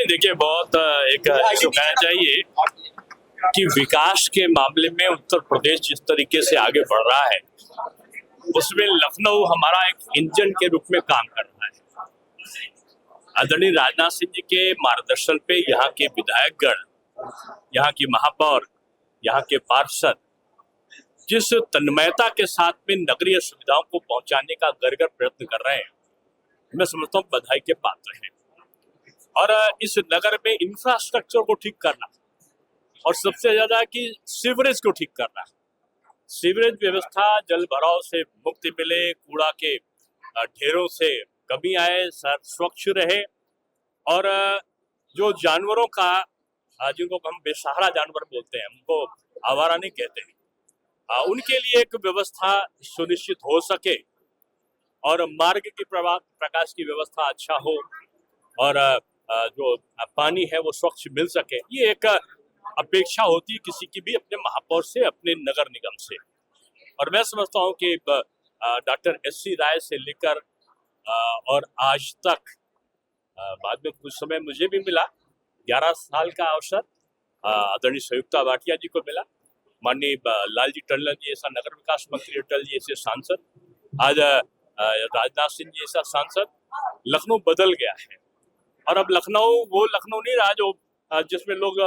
देखिए बहुत इसको कहना चाहिए कि विकास के मामले में उत्तर प्रदेश जिस तरीके से आगे बढ़ रहा है उसमें लखनऊ हमारा एक इंजन के रूप में काम कर रहा है। आदरणीय राजनाथ सिंह जी के मार्गदर्शन पे यहाँ के विधायकगण, यहाँ की महापौर, यहाँ के पार्षद जिस तन्मयता के साथ में नगरीय सुविधाओं को पहुंचाने का गरगर प्रयत्न कर रहे हैं, मैं समझता हूँ बधाई के पात्र हैं। और इस नगर में इंफ्रास्ट्रक्चर को ठीक करना और सबसे ज्यादा कि सीवरेज को ठीक करना, सीवरेज व्यवस्था जल भराव से मुक्ति मिले, कूड़ा के ढेरों से कमी आए, स्वच्छ रहे और जो जानवरों का जिनको हम बेसहारा जानवर बोलते हैं, उनको आवारा नहीं कहते हैं, उनके लिए एक व्यवस्था सुनिश्चित हो सके और मार्ग की प्रकाश की व्यवस्था अच्छा हो और जो पानी है वो स्वच्छ मिल सके। ये एक अपेक्षा होती है किसी की भी अपने महापौर से, अपने नगर निगम से। और मैं समझता हूँ कि डॉक्टर एस.सी. राय से लेकर और आज तक बाद में कुछ समय मुझे भी मिला, 11 साल का अवसर आदरणीय संयुक्ता भाटिया जी को मिला, माननीय लालजी टंडन जी ऐसा नगर विकास मंत्री, अटल जी ऐसे सांसद, आज राजनाथ सिंह जी ऐसा सांसद। लखनऊ बदल गया है और अब लखनऊ वो लखनऊ नहीं रहा जो जिसमें लोग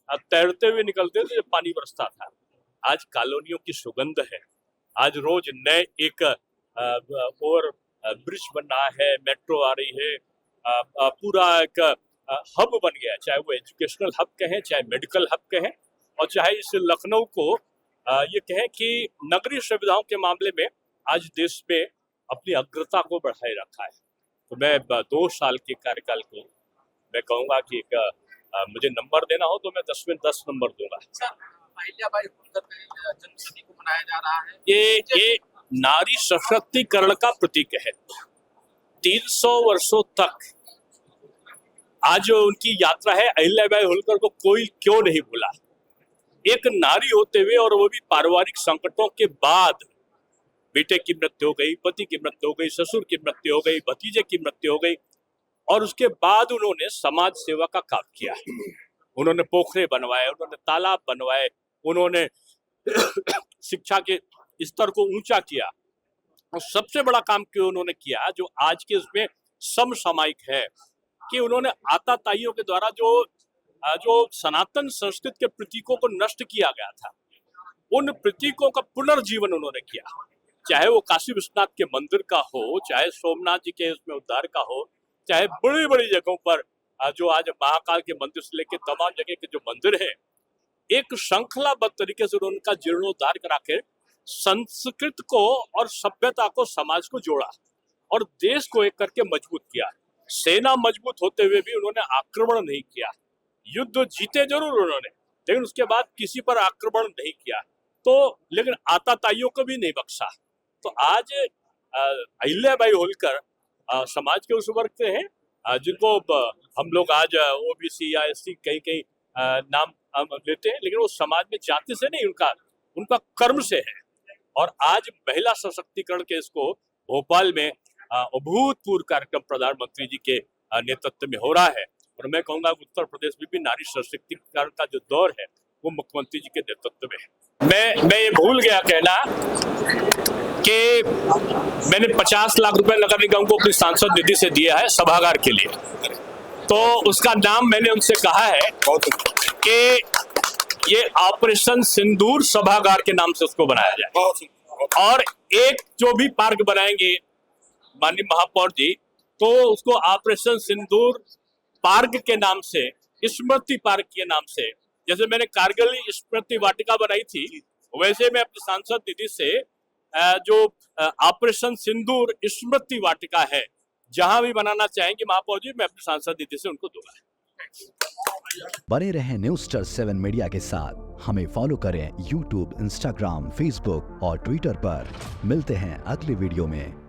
तैरते हुए निकलते थे, पानी बरसता था। आज कॉलोनियों की सुगंध है, आज रोज नए एक ओवर ब्रिज बन रहा है, मेट्रो आ रही है, पूरा एक हब बन गया है, चाहे वो एजुकेशनल हब कहें, चाहे मेडिकल हब कहें और चाहे इस लखनऊ को ये कहें कि नगरीय सुविधाओं के मामले में आज देश में अपनी अग्रता को बढ़ाए रखा है। तो मैं 2 साल के कार्यकाल को मैं कहूँगा कि मुझे नंबर देना हो तो मैं 10 में 10 नंबर दूंगा। अहिल्याबाई होलकर जन्मशती को मनाया जा रहा है। ये नारी सशक्तिकरण का प्रतीक है। 300 वर्षों तक आज उनकी यात्रा है। अहिल्याबाई होलकर को कोई क्यों नहीं भूला? एक नारी होते हुए और वो भी पारिवारिक संकटों के बाद, बेटे की मृत्यु हो गई, पति की मृत्यु हो गई, ससुर की मृत्यु हो गई, भतीजे की मृत्यु हो गई और उसके बाद उन्होंने समाज सेवा का काम किया। उन्होंने पोखरे बनवाए, उन्होंने तालाब बनवाए, उन्होंने शिक्षा के स्तर को ऊंचा किया और सबसे बड़ा काम क्यों उन्होंने किया जो आज के इसमें समसामयिक है कि उन्होंने आताताइयों के द्वारा जो सनातन संस्कृत के प्रतीकों को नष्ट किया गया था, उन प्रतीकों का पुनर्जीवन उन्होंने किया। चाहे वो काशी विश्वनाथ के मंदिर का हो, चाहे सोमनाथ जी के उसमें उद्धार का हो, चाहे बड़ी बड़ी जगहों पर जो आज महाकाल के मंदिर से लेकर तमाम जगह के जो मंदिर है, एक श्रृंखलाबद्ध तरीके से उनका जीर्णोद्धार करा के संस्कृत को और सभ्यता को, समाज को जोड़ा और देश को एक करके मजबूत किया। सेना मजबूत होते हुए भी उन्होंने आक्रमण नहीं किया। युद्ध जीते जरूर उन्होंने, लेकिन उसके बाद किसी पर आक्रमण नहीं किया, तो लेकिन आताताइयों को भी नहीं बख्शा। तो आज अहिल्याबाई होलकर समाज के उस वर्ग से हैं जिनको हम लोग आज ओबीसी या एससी कहीं नाम लेते हैं, लेकिन वो समाज में जाति से नहीं, उनका कर्म से है। और आज महिला सशक्तिकरण के इसको भोपाल में अभूतपूर्व कार्यक्रम प्रधानमंत्री जी के नेतृत्व में हो रहा है और मैं कहूँगा उत्तर प्रदेश में भी नारी सशक्तिकरण का जो दौर है वो मुख्यमंत्री जी के नेतृत्व में है। मैं ये भूल गया कहना कि मैंने 50 लाख रुपए नगर निगम को अपनी सांसद निधि से दिया है सभागार के लिए, तो उसका नाम मैंने उनसे कहा है कि ये ऑपरेशन सिंदूर सभागार के नाम से उसको बनाया जाए और एक जो भी पार्क बनाएंगे माननीय महापौर जी, तो उसको ऑपरेशन सिंदूर पार्क के नाम से, स्मृति पार्क के नाम से, जैसे मैंने कारगिल स्मृति वाटिका बनाई थी, वैसे मैं अपनी सांसद निधि से जो ऑपरेशन सिंदूर स्मृति वाटिका है, जहां भी बनाना चाहेंगे महापौर जी, मैं अपनी सांसद निधि से उनको दूंगा। बने रहें न्यूज़7 मीडिया के साथ। हमें फॉलो करें YouTube, Instagram, Facebook और Twitter पर। मिलते हैं अगले वीडियो में।